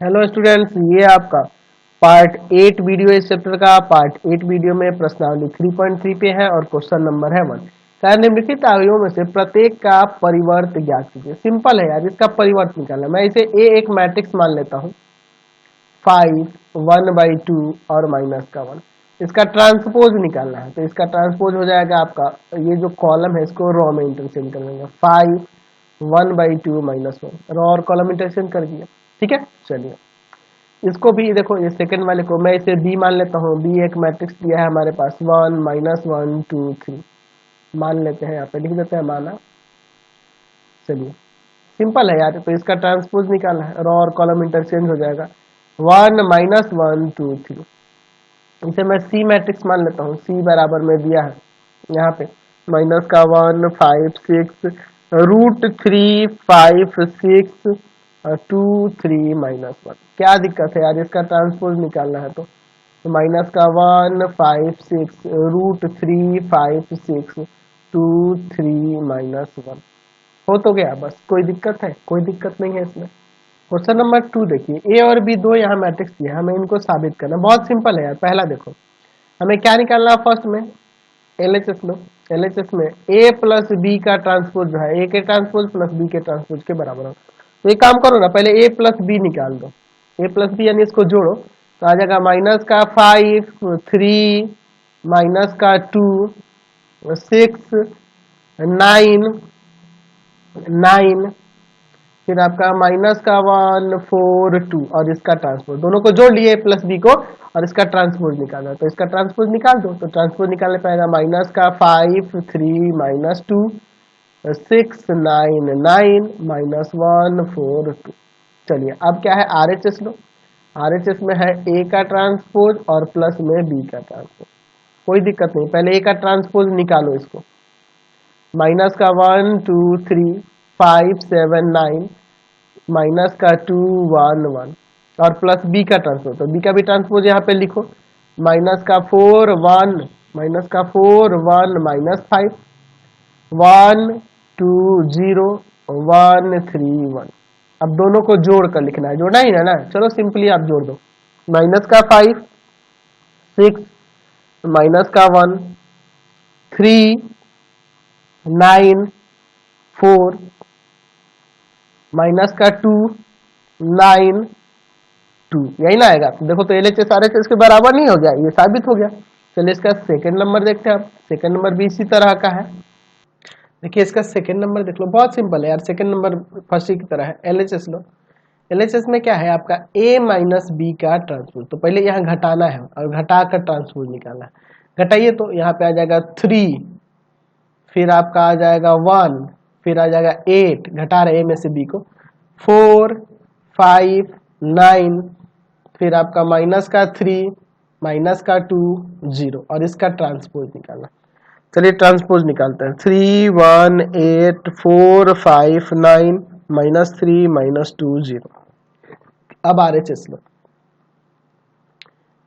Hello students, ये आपका part 8 video इस चैप्टर का। पार्ट 8 वीडियो में प्रश्नावली 3.3 पे है और क्वेश्चन नंबर है 1। चार निम्नलिखित अवयवों में से प्रत्येक का परिवर्त ज्ञात कीजिए। सिंपल है यार, इसका परिवर्त निकालना। मैं इसे एक मैट्रिक्स मान लेता हूँ 5, 1/2 और माइनस का 1। इसका ट्रांसपोज निकालना है, तो इसका ट्रांसपोज हो जाएगा आपका, ये जो कॉलम है इसको रो में इंटरचेंज कर देंगे। 5, 1/2 -1 रो और कॉलम इंटरचेंज कर दिया। ठीक है, चलिए इसको भी देखो, ये सेकंड वाले को मैं इसे बी मान लेता हूँ। बी एक मैट्रिक्स दिया है हमारे पास 1 -1 2 3 मान लेते हैं, यहाँ पे लिख देते हैं माना। चलिए सिंपल है यार, तो इसका ट्रांसपोज निकालना है, रो और कॉलम इंटरचेंज हो जाएगा। 1 -1 2 3 इसे मैं सी मैट्रिक्स मान लेता हूँ। सी बराबर में दिया है यहाँ पे माइनस का 1 5 6 √3 5 6 2 3 -1। क्या दिक्कत है यार, इसका ट्रांसपोज निकालना है तो माइनस का 1 5 6 √3 5 6 2 3 -1 हो तो गया। बस कोई दिक्कत है? कोई दिक्कत नहीं है इसमें। क्वेश्चन नंबर 2 देखिए, ए और बी दो यहाँ मैट्रिक्स दिए, हमें इनको साबित करना। बहुत सिंपल है यार। पहला देखो, हमें क्या निकालना है फर्स्ट में, एलएचएस लो। एलएचएस में ए प्लस बी का ट्रांसपोज जो है, ए के ट्रांसपोज प्लस बी के ट्रांसपोज के बराबर हो। तो एक काम करो ना, पहले ए प्लस बी निकाल दो। ए प्लस बी यानी इसको जोड़ो, तो आ जाएगा माइनस का 5 3 माइनस का 2 6 9 9 फिर आपका माइनस का 1 4 2 और इसका ट्रांसपोज, दोनों को जोड़ लिए प्लस बी को, और इसका ट्रांसपोज निकालना। तो इसका ट्रांसपोज निकाल दो, तो ट्रांसपोज निकालने पाएगा माइनस का 5 3 -2 6 9 9 -1 4 2। चलिए अब क्या है, आरएचएस लो। आरएचएस में है ए का ट्रांसपोज और प्लस में बी का ट्रांसपोज। कोई दिक्कत नहीं, पहले ए का ट्रांसपोज निकालो इसको। माइनस का 1 2 3 5 7 9 माइनस का 2 1 1 और प्लस बी का ट्रांसपोज, तो बी का भी ट्रांसपोज यहाँ पे लिखो। माइनस का 4 1 माइनस का 4 1 -5 1 2 0 1 3 1। अब दोनों को जोड़ कर लिखना है, जोड़ना ही है ना। चलो सिंपली आप जोड़ दो। माइनस का 5 6 माइनस का 1 3 9 4 माइनस का 2 9 2, यही ना आएगा। देखो तो एलएचएस आरएचएस के बराबर नहीं हो गया, ये साबित हो गया। चलिए इसका सेकंड नंबर देखते हैं। आप सेकंड नंबर भी इसी तरह का है। देखिए इसका सेकंड नंबर देख लो, बहुत सिंपल है यार। सेकंड नंबर फर्स्ट की तरह है। एलएचएस लो। एलएचएस में क्या है आपका, ए माइनस बी का ट्रांसपोज। तो पहले यहाँ घटाना है और घटा कर ट्रांसपोज निकालना है। घटाइए तो यहाँ पे आ जाएगा 3, फिर आपका आ जाएगा 1, फिर आ जाएगा 8, घटा रहे ए में से बी को, 4 5 9, फिर आपका माइनस का 3 माइनस का 2 0 और इसका ट्रांसपोज निकालना। चलिए ट्रांसपोज निकालते हैं। 3 1 8 4 5 9 -3 -2 0। अब आरएचएस लो।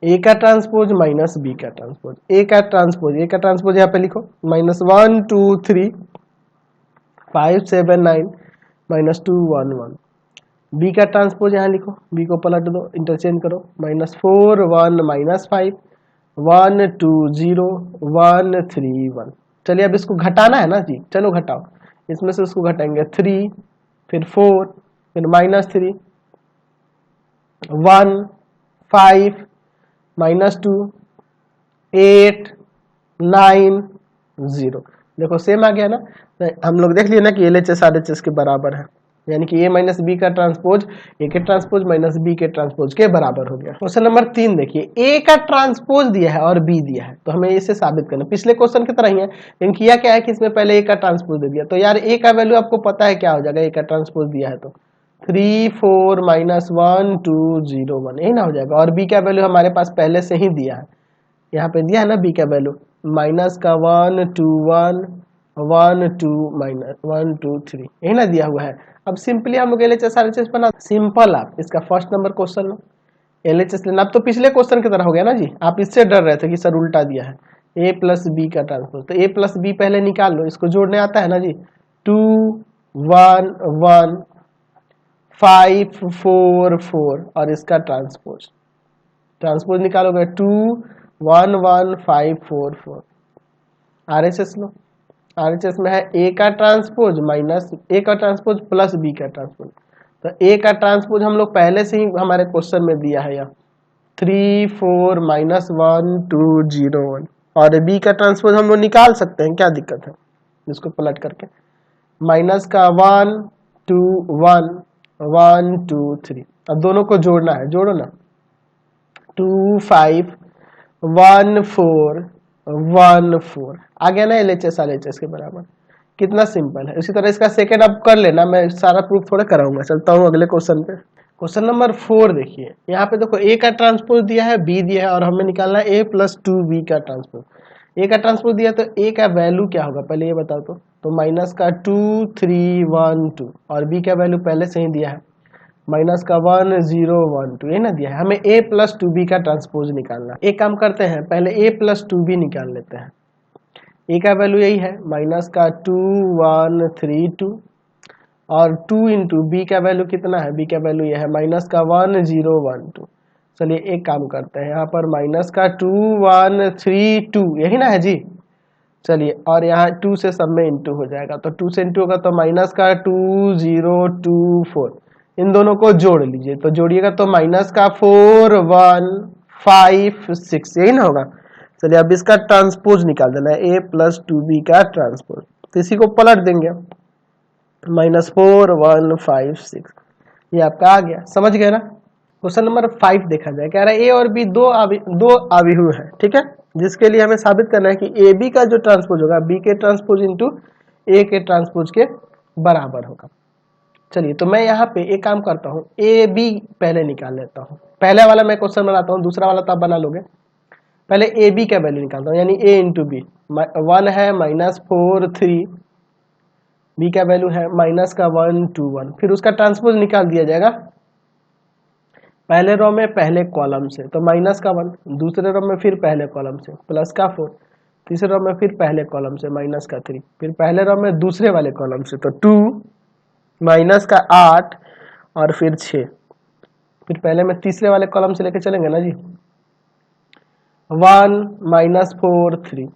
ए का ट्रांसपोज माइनस बी का ट्रांसपोज, ए का ट्रांसपोज यहाँ पे लिखो। -1 2 3 5 7 9 -2 1 1। बी का ट्रांसपोज यहाँ लिखो, बी को पलट दो, इंटरचेंज करो। -4 1 -5 1 2 0 1 3 1। चलिए अब इसको घटाना है ना जी, चलो घटाओ। इसमें से उसको घटाएंगे 3, फिर 4, फिर -3 1 5 -2 8 9 0। देखो सेम आ गया ना। हम लोग देख लिए ना कि एलएचएस आरएचएस के बराबर है, यानी कि ए माइनस बी का ट्रांसपोज ए के ट्रांसपोज माइनस बी के ट्रांसपोज के बराबर हो गया। क्वेश्चन नंबर 3 देखिए, ए का ट्रांसपोज दिया है और बी दिया है, तो हमें इसे साबित करना। पिछले क्वेश्चन की तरह ही है, लेकिन किया क्या है कि इसमें पहले ए का ट्रांसपोज दे दिया। तो यार ए का वैल्यू आपको पता है क्या हो जाएगा, ए का ट्रांसपोज दिया है तो 3 4 -1 2 0 1, यही ना हो जाएगा। और बी का वैल्यू हमारे पास पहले से ही दिया है, यहाँ पे दिया है ना बी का वैल्यू, माइनस का 1 2 1 1 2 -1 2 3, यही ना दिया हुआ है। अब सिंपली हम लोग एलएचएस आरएचएस बना सिंपल। आप इसका फर्स्ट नंबर क्वेश्चन लो, एलएचएस लेना। अब तो पिछले क्वेश्चन की तरह हो गया ना जी, आप इससे डर रहे थे कि सर उल्टा दिया है। ए प्लस बी का ट्रांसपोज, तो ए प्लस बी पहले निकाल लो, इसको जोड़ने आता है ना जी। 2 1 1 544 और इसका ट्रांसपोज ट्रांसपोज निकालोगे 211544। आरएचएस लो, आरएचएस में है ए का ट्रांसपोज माइनस ए का ट्रांसपोज प्लस बी का ट्रांसपोज। तो ए का ट्रांसपोज हम लोग पहले से ही हमारे क्वेश्चन में दिया है यहाँ 34 माइनस 1201 और बी का ट्रांसपोज हम लोग निकाल सकते हैं, क्या दिक्कत है इसको पलट करके माइनस का 1 2 1 1 2 3। अब दोनों को जोड़ना है, जोड़ो ना 2 5 1 4 1 4 आ गया ना एलएचएस आरएचएस के बराबर। कितना सिंपल है। इसी तरह इसका सेकंड अब कर लेना, मैं सारा प्रूफ थोड़ा कराऊंगा। चलता हूँ अगले क्वेश्चन पे। क्वेश्चन नंबर 4 देखिए, यहाँ पे देखो ए का ट्रांसपोज दिया है, बी दिया है और हमें निकालना है ए प्लस 2 बी का ट्रांसपोज। ए का ट्रांसपोज दिया तो ए का वैल्यू क्या होगा पहले ये बताओ तो माइनस का 2 3 1 2 और बी का वैल्यू पहले से ही दिया है माइनस का 1 0 1 2 ये ना दिया है। हमें ए प्लस 2 बी का ट्रांसपोज निकालना। एक काम करते हैं, पहले ए प्लस 2 बी निकाल लेते हैं। ए का वैल्यू यही है माइनस का 2 1 3 2 और 2 इंटू बी का वैल्यू कितना है, बी का वैल्यू यह है माइनस का 1 0 1 2। चलिए एक काम करते हैं, यहाँ पर माइनस का 2 1 3 2 यही ना है जी। चलिए और यहाँ 2 से सब में इंटू हो जाएगा, तो 2 से इंटू होगा तो माइनस का 2 0 2 4। इन दोनों को जोड़ लीजिए, तो जोड़िएगा तो माइनस का 4 1 5 6 यही ना होगा। चलिए अब इसका ट्रांसपोज निकाल देना है ए प्लस 2 बी का ट्रांसपोज। तो इसी को पलट देंगे माइनस 4 1 5 6 ये आपका आ गया। समझ गए ना। क्वेश्चन नंबर 5 देखा जाए, कह रहा है ए और बी दो अभिव्यु है, ठीक है, जिसके लिए हमें साबित करना है कि ए बी का जो ट्रांसपोज होगा बी के ट्रांसपोज इंटू ए के ट्रांसपोज के बराबर होगा। चलिए तो मैं यहाँ पे एक काम करता हूँ, ए बी पहले निकाल लेता हूँ। पहले वाला मैं क्वेश्चन बनाता हूँ, दूसरा वाला तो आप बना लोगे। पहले ए बी का वैल्यू निकालता हूँ, यानी ए इंटू बी। 1 है माइनस 4 3, बी का वैल्यू है माइनस का 1 2 1। फिर उसका ट्रांसपोज निकाल दिया जाएगा पहले रो में पहले कॉलम से, तो माइनस का 1, दूसरे रो में फिर पहले कॉलम से प्लस का 4, तीसरे रो में फिर पहले कॉलम से माइनस का 3, फिर पहले रो में दूसरे वाले कॉलम से तो 2 माइनस का 8 और फिर 6, फिर पहले में तीसरे वाले कॉलम से लेके चलेंगे ना जी 1 माइनस 4 3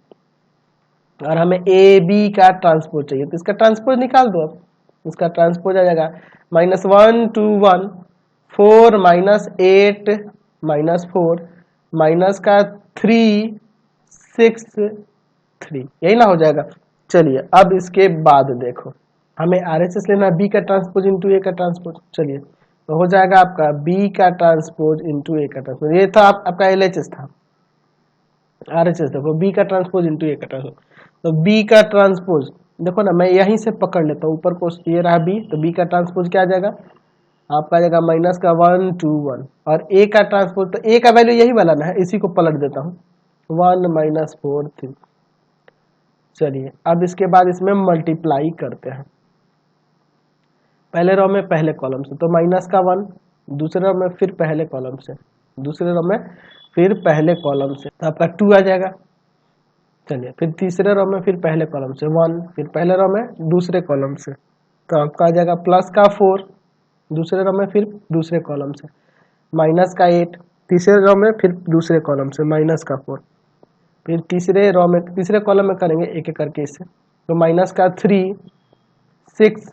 और हमें ए बी का ट्रांसपोज चाहिए, तो इसका ट्रांसपोज निकाल दो। अब इसका ट्रांसपोज आ जाएगा माइनस 1 2 1 4 माइनस 8 माइनस 4 माइनस का 3 6 3 यही ना हो जाएगा। चलिए अब इसके बाद देखो हमें आरएचएस लेना बी का ट्रांसपोज इंटू ए का ट्रांसपोज। चलिए तो हो जाएगा आपका बी का ट्रांसपोज इंटू ए का ट्रांसपोज। ये था आपका एलएचएस था, आरएचएस देखो बी का ट्रांसपोज इंटू ए का ट्रांसपोज। तो बी का ट्रांसपोज देखो ना, मैं यहीं से पकड़ लेता हूँ, ऊपर को ये रहा बी, तो बी का ट्रांसपोज क्या आ जाएगा आपका, आ जाएगा माइनस का 1 2 1 और ए का ट्रांसपोज, तो ए का वैल्यू यही वाला ना है, इसी को पलट देता हूँ 1 माइनस 4 3। चलिए अब इसके बाद इसमें मल्टीप्लाई करते हैं, पहले रो में पहले कॉलम से तो माइनस का 1, दूसरे रो में फिर पहले कॉलम से, दूसरे रो में फिर पहले कॉलम से, तो आपका 2 आ जाएगा। चलिए फिर तीसरे रो में फिर पहले कॉलम से 1, फिर पहले रो में दूसरे कॉलम से, तो आपका आ जाएगा प्लस का 4, दूसरे रो में फिर दूसरे कॉलम से माइनस का 8, तीसरे रो में फिर दूसरे कॉलम से माइनस का 4, फिर तीसरे रो में तीसरे कॉलम में करेंगे एक एक करके इससे, तो माइनस का 3 6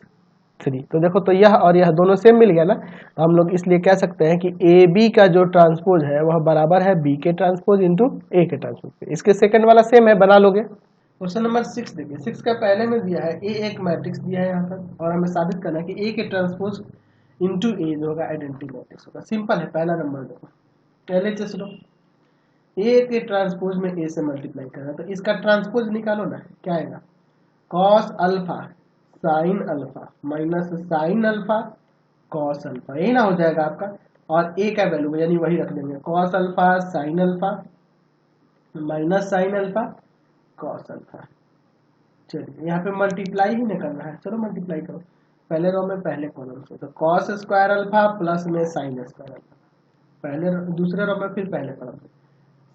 3। तो देखो तो यह और यह दोनों सेम मिल गया ना, तो हम लोग इसलिए कह सकते हैं कि ए बी का जो ट्रांसपोज है वह बराबर है बी के ट्रांसपोज इंटू ए के ट्रांसपोज। इसके सेकंड वाला सेम है, बना लोगे। क्वेश्चन नंबर 6 देखिए, 6 का पहले में दिया है ए एक मैट्रिक्स दिया है यहाँ पर और हमें साबित करना है कि ए के ट्रांसपोज इंटू ए जो होगा आइडेंटिटी मैट्रिक्स होगा। सिंपल है, पहला नंबर देखो पहले चेस लो, ए के ट्रांसपोज में ए से मल्टीप्लाई करना, तो इसका ट्रांसपोज निकालो ना, क्या आएगा cos alpha sine alpha minus sine alpha cos alpha, यही ना हो जाएगा आपका। और ए का वैल्यू यानी वही रख देंगे cos alpha sine alpha minus sine alpha cos alpha. चलिए यहाँ पे मल्टीप्लाई ही नहीं करना है, चलो मल्टीप्लाई करो पहले रो में पहले कॉलम से, तो कॉस स्क्वायर अल्फा प्लस में साइन स्क्वायर अल्फा, पहले दूसरे रो में फिर पहले कॉलम से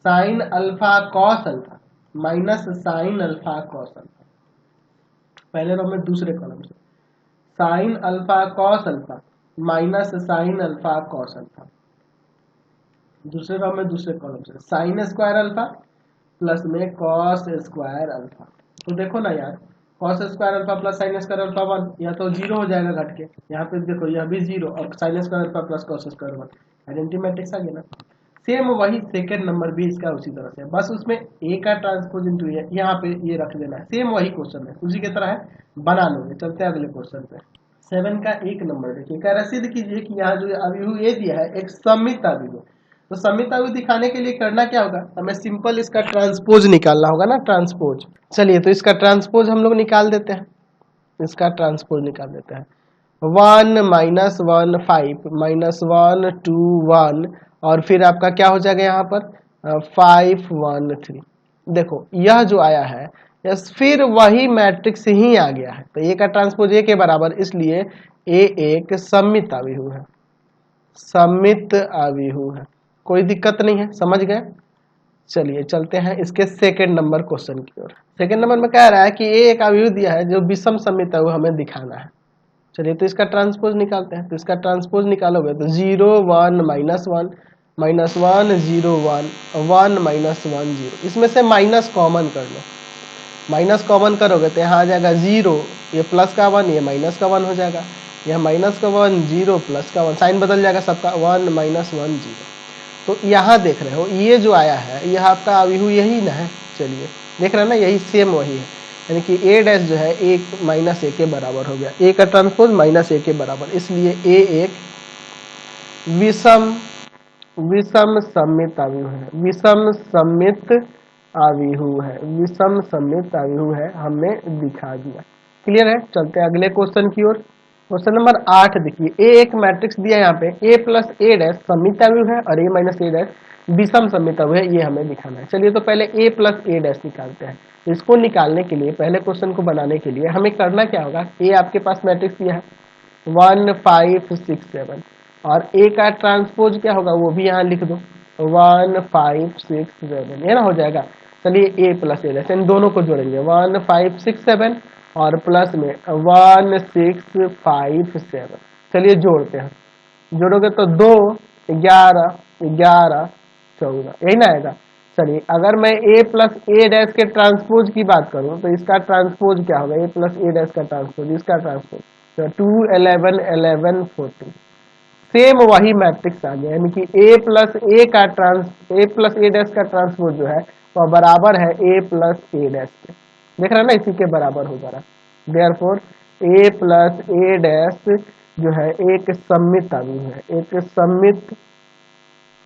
sine alpha cos alpha minus sine alpha cos alpha, पहले रो में दूसरे कॉलम से sine alpha cos alpha minus sine alpha cos alpha, दूसरे रो में दूसरे कॉलम से साइन स्क्वायर अल्फा प्लस में कॉस स्क्वायर अल्फा। तो देखो ना यार, cos square alpha plus sign square alpha 1, या तो जीरो हो जाएगा घट के, यहाँ पे देखो यह भी जीरो और sine square alpha plus cos square 1, identity matrix आ गया ना। सेम वही सेकंड नंबर भी इसका उसी तरह से है, बस उसमें ए का ट्रांसपोज इंटू ए यहाँ पे ये रख देना है, सेम वही क्वेश्चन है उसी की तरह है, बना लोगे। चलते हैं अगले क्वेश्चन पे। 7 का 1 नंबर देखिए, कह रहा सिद्ध कीजिए कि यहाँ जो अभिहु ए दिया है एक सममित अभिहु। तो सममित अभिहु दिखाने के लिए करना क्या होगा, हमें सिंपल इसका ट्रांसपोज निकालना होगा ना, ट्रांसपोज। चलिए तो इसका ट्रांसपोज हम लोग निकाल देते हैं, इसका ट्रांसपोज निकाल देते हैं। 1 माइनस 1 5 माइनस 1 2 1 और फिर आपका क्या हो जाएगा यहाँ पर 5 1 3। देखो यह जो आया है यस फिर वही मैट्रिक्स ही आ गया है, तो ए का ट्रांसपोज ए के बराबर, इसलिए ए एक सममित अभिहु है, सममित अभिहु है, कोई दिक्कत नहीं है, समझ गए। चलिए चलते हैं इसके सेकंड नंबर क्वेश्चन की ओर। सेकंड नंबर में कह रहा है कि ए एक अभिहु दिया है जो विषम सममित है वो हमें दिखाना है। चलिए तो इसका ट्रांसपोज निकालते हैं, तो इसका ट्रांसपोज निकालोगे तो 0 1 माइनस 1 माइनस 1 0 1 1 माइनस 1 0, इसमें से माइनस कॉमन कर लो, माइनस कॉमन करोगे तो यहाँ आ जाएगा 0, ये प्लस का 1 ये माइनस का 1 हो जाएगा, यह माइनस का 1 0 प्लस का 1, साइन बदल जाएगा सबका, 1 माइनस 1 0। तो यहाँ देख रहे हो ये जो आया है यह आपका अभिहु यही ना है, चलिए देख रहे हैं ना, यही सेम वही है, यानी कि ए डैश जो है एक माइनस ए के बराबर हो गया, ए का ट्रांसपोज माइनस ए के बराबर, इसलिए ए एक विषम विषम सममित अभिहु है, विषम सममित अभिहु है, विषम सममित अभिहु है, हमने दिखा दिया। क्लियर है। चलते हैं अगले क्वेश्चन की ओर। क्वेश्चन नंबर 8 देखिए, ए एक मैट्रिक्स दिया है यहाँ पे, ए प्लस ए डैश सममित अभिहु है और ए माइनस ए डैश विषम सममित अभिहु है, ये हमें दिखाना है। चलिए तो पहले ए प्लस ए डैश निकालते हैं। इसको निकालने के लिए, पहले क्वेश्चन को बनाने के लिए हमें करना क्या होगा, ए आपके पास मैट्रिक्स दिया है 1 5 6 7 और ए का ट्रांसपोज क्या होगा वो भी यहाँ लिख दो 1 5 6 7, ये ना हो जाएगा। चलिए ए प्लस ए डैश इन दोनों को जोड़ेंगे 1 5 6 7 और प्लस में 1 6 5 7। चलिए जोड़ते हैं, जोड़ोगे तो 2 11 11 14, यही ना आएगा। चलिए अगर मैं a प्लस ए डैश के ट्रांसपोज की बात करूं तो इसका ट्रांसपोज क्या होगा, a प्लस ए डैश का ट्रांसपोज, इसका ट्रांसपोज तो 2 11 11 14, सेम वही मैट्रिक्स आ गया, यानी कि a प्लस ए डैश का ट्रांसपोज जो है वह बराबर है a प्लस ए डैश के, देख रहे हैं ना, इसी के बराबर हो जा रहा है। Therefore a plus A dash जो है एक सममित अभिहु है, एक सममित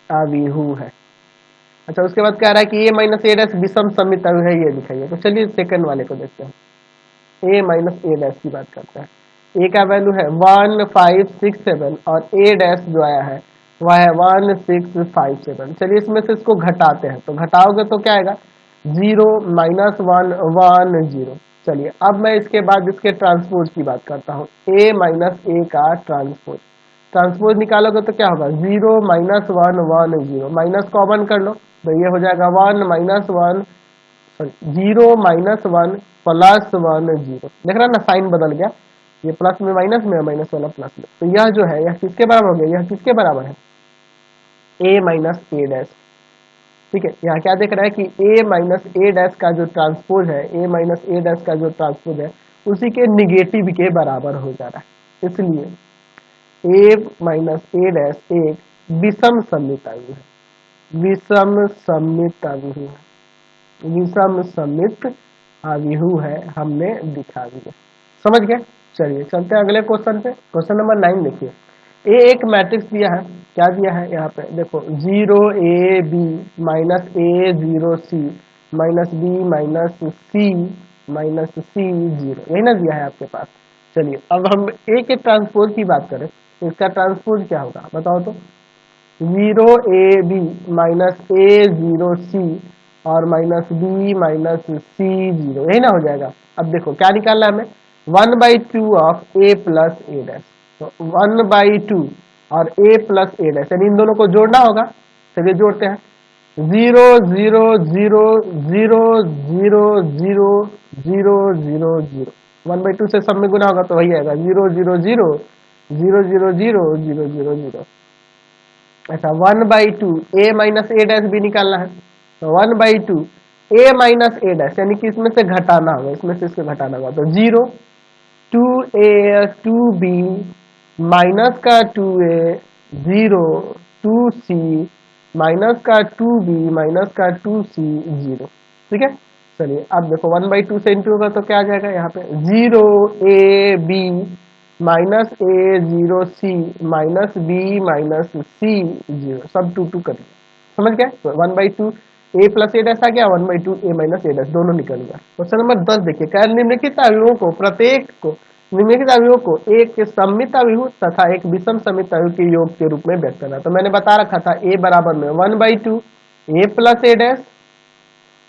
अभिहु है। अच्छा उसके बाद कह रहा है कि ए माइनस ए डैश विषम सममित अभिहु है, ये दिखाइए। तो चलिए सेकंड वाले को देखते हैं, ए माइनस ए डैश की बात करते हैं। ए का वैल्यू है 1 5 6 7 और ए डैश जो आया है वह है 1 6 5 7। चलिए इसमें से इसको घटाते हैं, तो घटाओगे तो क्या आएगा 0 माइनस 1 1 0। चलिए अब मैं इसके बाद इसके ट्रांसपोज की बात करता हूँ, ए माइनस ए का ट्रांसपोज, ट्रांसपोज निकालोगे तो क्या होगा 0 माइनस 1 1 0, माइनस कॉमन कर लो तो ये हो जाएगा 1 माइनस 1 0 माइनस 1 प्लस 1 0, देख रहा है ना साइन बदल गया, ये प्लस में माइनस में, माइनस वाला प्लस में। तो यह जो है यह किसके बराबर हो गया, यह किसके बराबर है a माइनस ए डैश। ठीक है, यहाँ क्या देख रहा है कि a माइनस ए डैश का जो ट्रांसपोज है, a माइनस ए डैश का जो ट्रांसपोज है उसी के निगेटिव के बराबर हो जा रहा है, इसलिए a माइनस ए डैश एक विषम सममित अभिहु है, विषम सममित अभिहु है, विषम सममित अभिहु है, हमने दिखा दिया। समझ गए। चलिए चलते हैं अगले क्वेश्चन पे। क्वेश्चन नंबर 9 देखिए, ए एक मैट्रिक्स दिया है, क्या दिया है यहाँ पे देखो 0 a b minus a 0 c minus b minus c minus c 0, यही ना दिया है आपके पास। चलिए अब हम a के ट्रांसपोज की बात करें तो इसका ट्रांसपोज क्या होगा बताओ तो 0 a b minus a 0 c और माइनस b माइनस c 0, यही ना हो जाएगा। अब देखो क्या निकालना है हमें 1/2 of a plus A dash, तो 1/2 और a प्लस ए डैश, यानी इन दोनों को जोड़ना होगा। चलिए जोड़ते हैं 0 0 0 0 0 0 0 0 0, 1/2 से सब में गुना होगा तो वही आएगा 0 0 0 zero zero zero zero zero zero. अच्छा 1/2 a माइनस ए डैश भी निकालना है, तो 1/2 a माइनस ए डैश, यानी कि इसमें से घटाना होगा, इसमें से इसको घटाना होगा, तो 0 2a 2b माइनस का 2a 0 2c माइनस का 2b माइनस का 2c 0। ठीक है, चलिए अब देखो 1/2 से इंटू होगा तो क्या आ जाएगा, यहाँ पे 0ab माइनस ए 0c माइनस बी माइनस सी 0, सब टू टू करिए, समझ गए। तो 1/2 ए प्लस ए डैश आ गया, 1/2 ए माइनस ए डैश, दोनों निकल गया। क्वेश्चन नंबर 10 देखिए, क्या निम्नलिखित अवयवों को प्रत्येक को निम्नलिखित अवयवों को एक सममित अवयव तथा एक विषम सममित अवयव के योग के रूप में व्यक्त करना। तो मैंने बता रखा था ए बराबर में 1/2 ए प्लस ए डैश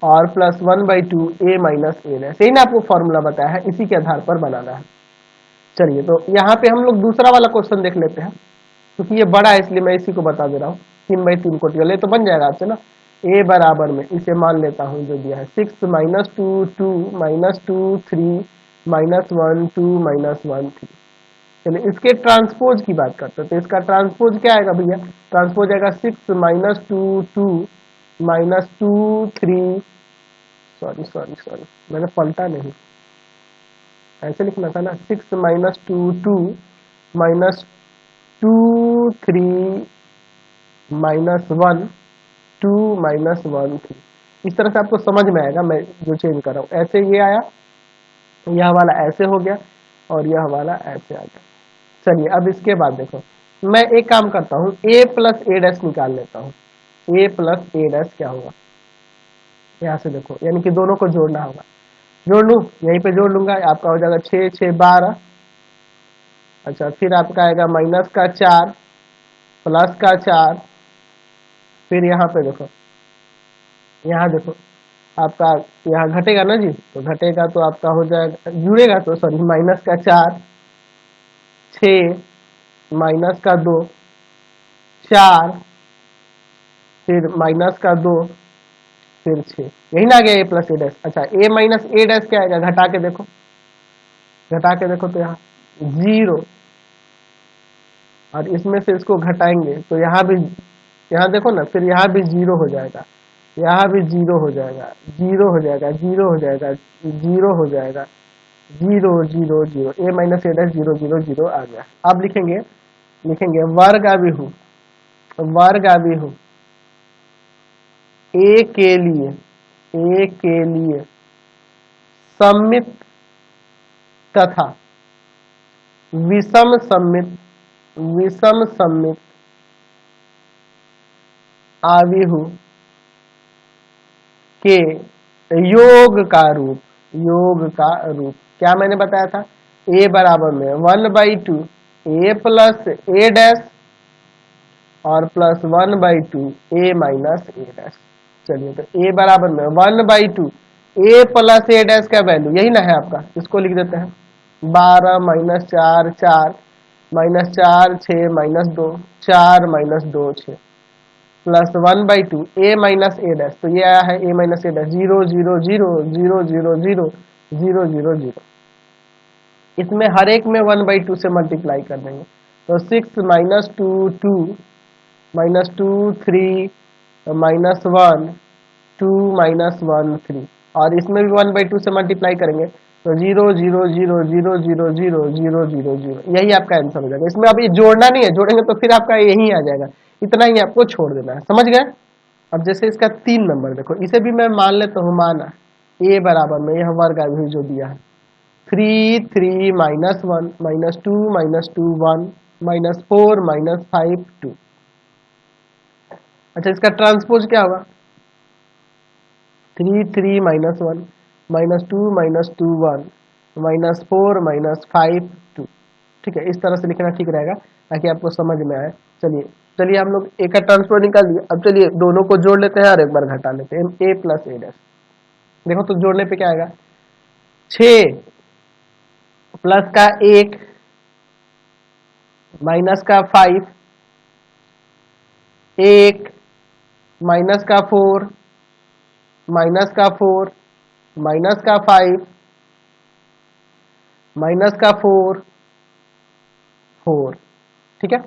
और प्लस 1/2 ए माइनस ए डैश, यही ना आपको फॉर्मूला बताया है, इसी के आधार पर बनाना है। चलिए तो यहाँ पे हम लोग दूसरा वाला क्वेश्चन देख लेते हैं, क्योंकि ये बड़ा है इसलिए मैं इसी को बता दे रहा हूँ। 3/3 कोटियों तो बन जाएगा आपसे ना, ए बराबर में इसे मान लेता हूँ जो दिया है 6 माइनस 2 2 माइनस 2 3 माइनस 1 2 माइनस 1 3। चलिए इसके ट्रांसपोज की बात करते हैं, तो इसका ट्रांसपोज क्या आएगा भैया, ट्रांसपोज आएगा 6 minus 2 2 minus 2 3, sorry sorry sorry मैंने पलटा नहीं, ऐसे लिखना था ना, 6 माइनस 2 2 माइनस 2 3 माइनस 1 2 माइनस 1 3। इस तरह से आपको समझ में आएगा, मैं जो चेंज कर रहा हूँ, ऐसे ये आया, यह वाला ऐसे हो गया और यह वाला ऐसे आ गया। चलिए अब इसके बाद देखो, मैं एक काम करता हूँ, a प्लस ए डैश निकाल लेता हूँ। a प्लस ए डैश क्या होगा, यहाँ से देखो, यानी कि दोनों को जोड़ना होगा, जोड़ लूँ, यहीं पे जोड़ लूंगा, आपका हो जाएगा 6 6 12। अच्छा फिर आपका आएगा माइनस का 4 प्लस का 4, फिर यहाँ पे देखो, यहाँ देखो आपका यहाँ घटेगा ना जी, तो घटेगा तो आपका हो जाएगा, जुड़ेगा तो सॉरी, माइनस का 4 6 माइनस का 2 4 फिर माइनस का 2 फिर 6, यही ना आ गया ए प्लस ए डैश। अच्छा ए माइनस ए डैश क्या आएगा, घटा के देखो, घटा के देखो तो यहाँ 0, और इसमें से इसको घटाएंगे तो यहाँ भी, यहाँ देखो ना, फिर यहाँ भी 0 हो जाएगा, यहाँ भी 0 हो जाएगा, 0 हो जाएगा, 0 हो जाएगा, 0 हो जाएगा, 0 0 0, ए माइनस ए डैश 0 0 0 आ गया। अब लिखेंगे, लिखेंगे वर्ग अभिहु, वर्ग अभिहु ए के लिए, ए के लिए सममित तथा विषम सममित, विषम सममित आव्यूह के योग का रूप, योग का रूप क्या मैंने बताया था, a बराबर में 1/2 a प्लस ए डैश और plus 1/2 a minus A dash. चलिए तो a बराबर में 1/2 a प्लस ए डैश का वैल्यू यही ना है आपका, इसको लिख देते हैं 12 minus 4 4 minus 4 6 minus 2 4 minus 2 6 plus 1/2 a minus A dash, तो ये आया है a माइनस ए डैश 0 0 0 0 0 0 0 0 0। इसमें हर एक में 1/2 से मल्टीप्लाई कर देंगे, तो 6 माइनस 2 2 माइनस 2 3 माइनस 1 2 माइनस 1 3, और इसमें भी 1/2 से मल्टीप्लाई करेंगे तो 0 0 0 0 0 0 0 0 0, यही आपका आंसर हो जाएगा। इसमें अब ये जोड़ना नहीं है, जोड़ेंगे तो फिर आपका यही आ जाएगा, इतना ही आपको छोड़ देना है, समझ गए। अब जैसे इसका 3 नंबर देखो, इसे भी मैं मान लेता हूँ, माना a बराबर में यह वर्ग अभिव्यक्ति जो दिया है 3 3 minus 1 minus 2 minus 2 1 minus 4 minus 5 2। अच्छा इसका ट्रांसपोज क्या होगा, 3 3 minus 1 minus 2 minus 2 1 minus 4 minus 5 2। ठीक है, इस तरह से लिखना ठीक रहेगा ताकि आपको समझ में आए। चलिए चलिए हम लोग ए का ट्रांसपोज निकाल दिया, अब चलिए दोनों को जोड़ लेते हैं और एक बार घटा लेते हैं, ए प्लस ए डैश। देखो तो जोड़ने पे क्या आएगा, 6 प्लस का 1 माइनस का 5 1 माइनस का 4 माइनस का 4 माइनस का 5 माइनस का 4 4, ठीक है।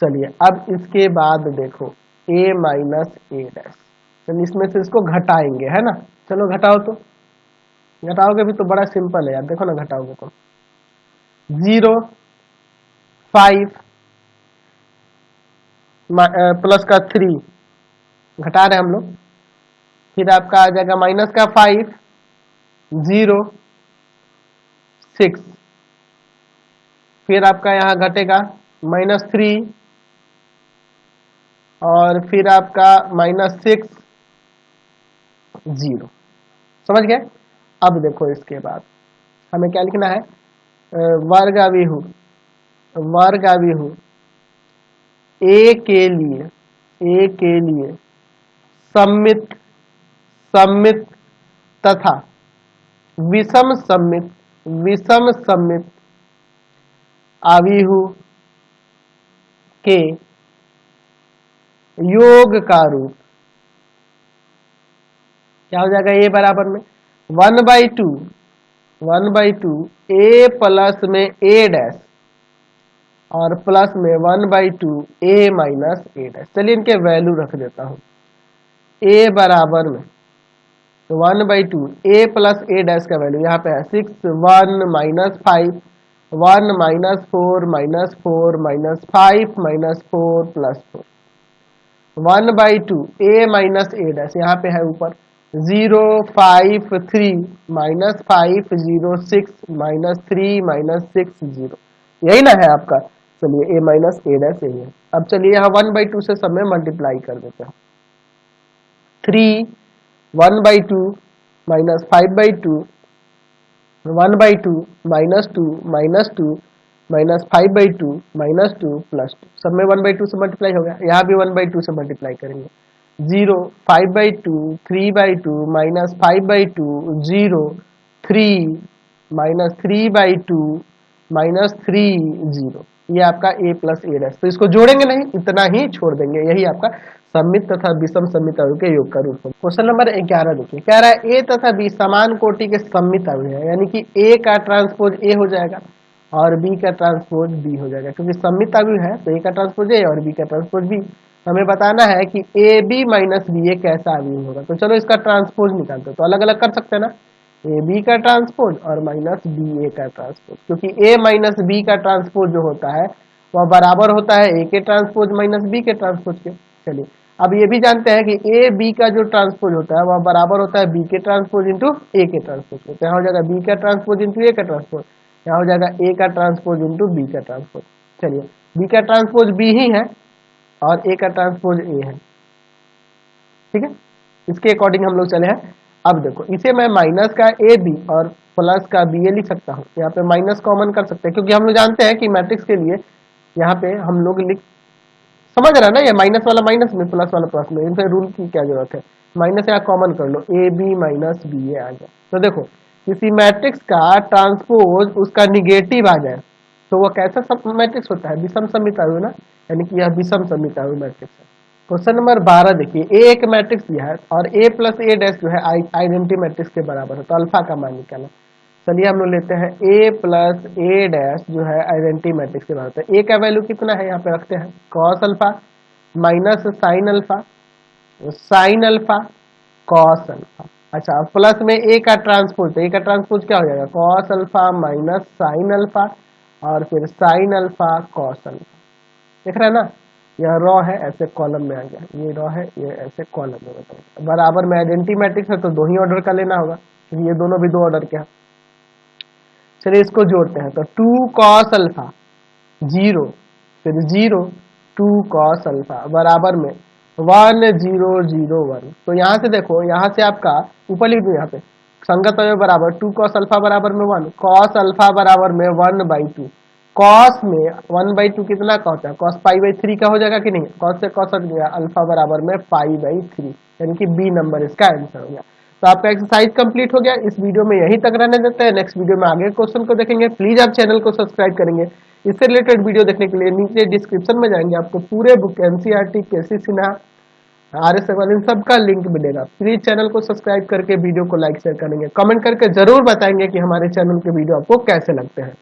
चलिए अब इसके बाद देखो a माइनस ए डैश, चलिए इसमें से इसको घटाएंगे, है ना। चलो घटाओ, तो घटाओगे भी तो बड़ा सिंपल है यार, देखो ना घटाओगे तो 0 5 प्लस का 3 घटा रहे हैं हम लोग, फिर आपका आ जाएगा माइनस का 5 0 6, फिर आपका यहाँ घटेगा -3 और फिर आपका -6 0, समझ गए। अब देखो इसके बाद हमें क्या लिखना है, वर्गाविहू ए के लिए सममित सममित तथा विषम सममित आव्यूह के योग का रूप क्या हो जाएगा, ए बराबर में 1/2 ए प्लस में ए डैश और प्लस में 1/2 ए माइनस ए डैश। चलिए इनके वैल्यू रख देता हूं, ए बराबर में 1/2 ए प्लस ए डैश का वैल्यू यहाँ पे है 6 1 -5 1 -4 -4 -5 -4 +4 1/2 ए माइनस ए डैश यहाँ पे है ऊपर 0 5 3 -5 0 6 -3 -6 0, यही ना है आपका। चलिए a माइनस ए डैश यही है। अब चलिए यहाँ 1/2 से सब में मल्टीप्लाई कर देते हैं, 3 1/2 -5/2 1/2 -2 -2 -5/2 -2 +2, सब में 1/2 से मल्टीप्लाई हो गया, यहाँ भी 1/2 से मल्टीप्लाई करेंगे 0 5/2 3/2 -5/2 0 3 -3/2 -3 0, ये आपका a प्लस ए डैश। तो इसको जोड़ेंगे नहीं, इतना ही छोड़ देंगे, यही आपका सममित तथा विषम सममित अवयव के योग का रूप है। क्वेश्चन नंबर 11 देखिए, कह रहा है a तथा b समान कोटि के सममित अवयव है, यानी कि a का ट्रांसपोज a हो जाएगा और b का ट्रांसपोज b हो जाएगा, क्योंकि सममित अवयव है तो a का ट्रांसपोज a और b का ट्रांसपोज b। हमें बताना है कि ए बी माइनस बी ए कैसा अवयव होगा, तो चलो इसका ट्रांसपोज निकालते हैं। तो अलग अलग कर सकते हैं ना, ए बी का ट्रांसपोज और माइनस बी ए का ट्रांसपोज, क्योंकि ए माइनस बी का ट्रांसपोज जो होता है वह बराबर होता है ए के ट्रांसपोज माइनस बी के ट्रांसपोज के। चलिए अब ये भी जानते हैं कि ए बी का जो ट्रांसपोज होता है वह बराबर होता है बी के ट्रांसपोज इंटू ए के ट्रांसपोज के। तो यहाँ हो जाएगा बी का ट्रांसपोज इंटू ए का ट्रांसपोज, यहाँ हो जाएगा ए का ट्रांसपोज इंटू बी का ट्रांसपोज। चलिए बी का ट्रांसपोज बी ही है और ए का ट्रांसपोज ए है, ठीक है, इसके अकॉर्डिंग हम लोग चले हैं। अब देखो इसे मैं माइनस का ए बी और प्लस का बी ए लिख सकता हूँ, यहाँ पे माइनस कॉमन कर सकते हैं, क्योंकि हम लोग जानते हैं कि मैट्रिक्स के लिए यहाँ पे हम लोग लिख, समझ रहा है ना, ये माइनस वाला माइनस में प्लस वाला प्लस में, इनसे रूल की क्या जरूरत है, माइनस यहाँ कॉमन कर लो, ए बी माइनस बी ए आ गया। तो देखो किसी मैट्रिक्स का ट्रांसपोज उसका निगेटिव आ जाए तो वह कैसा सब मैट्रिक्स होता है, विषम सममित अवयव ना, यानी कि यह विषम सममित अवयव मैट्रिक्स है। क्वेश्चन नंबर 12 देखिए, ए एक मैट्रिक्स दिया है और ए प्लस ए डैश जो है आइडेंटिटी मैट्रिक्स के बराबर है, तो अल्फा का मान निकालना। चलिए हम लोग लेते हैं ए प्लस ए डैश जो है आइडेंटिटी मैट्रिक्स के बराबर है। ए का वैल्यू कितना है, यहाँ पे रखते हैं cos alpha minus sine alpha, sine alpha cos alpha. अच्छा प्लस में ए का ट्रांसपोज, तो ए का ट्रांसपोज क्या हो जाएगा, cos alpha minus sine alpha और फिर साइन अल्फा कॉस अल्फा। देख रहे हैं ना, यह रॉ है ऐसे कॉलम में आ गया, ये रॉ है ये ऐसे कॉलम में बताइए। बराबर में आइडेंटिटी मैट्रिक्स है तो दो ही ऑर्डर का लेना होगा, क्योंकि ये दोनों भी दो ऑर्डर के हैं। चलिए इसको जोड़ते हैं, तो 2 कॉस अल्फा 0 फिर 0 2 कॉस अल्फा बराबर में 1 0 0 1। तो यहाँ से देखो, यहाँ से आपका ऊपर लिख दो, यहाँ पे संगत अवयव बराबर 2 कॉस अल्फा बराबर में 1, कॉस अल्फा बराबर में 1/2। कॉस में 1/2 कितना का होता है, कॉस पाई/3 का हो जाएगा कि नहीं, कॉस से कॉस हट गया, अल्फा बराबर में पाई/3, यानी कि बी नंबर इसका आंसर हो गया। तो आपका एक्सरसाइज कंप्लीट हो गया। इस वीडियो में यहीं तक रहने देते हैं, नेक्स्ट वीडियो में आगे क्वेश्चन को देखेंगे। प्लीज आप चैनल को सब्सक्राइब करेंगे। इससे रिलेटेड वीडियो देखने के लिए नीचे डिस्क्रिप्शन में जाएंगे, आपको पूरे बुक एनसीईआरटी केसी सिन्हा आर.एस. अग्रवाल इन सबका लिंक मिलेगा। प्लीज चैनल को सब्सक्राइब करके वीडियो को लाइक शेयर करेंगे, कमेंट करके जरूर बताएंगे कि हमारे चैनल के वीडियो आपको कैसे लगते हैं।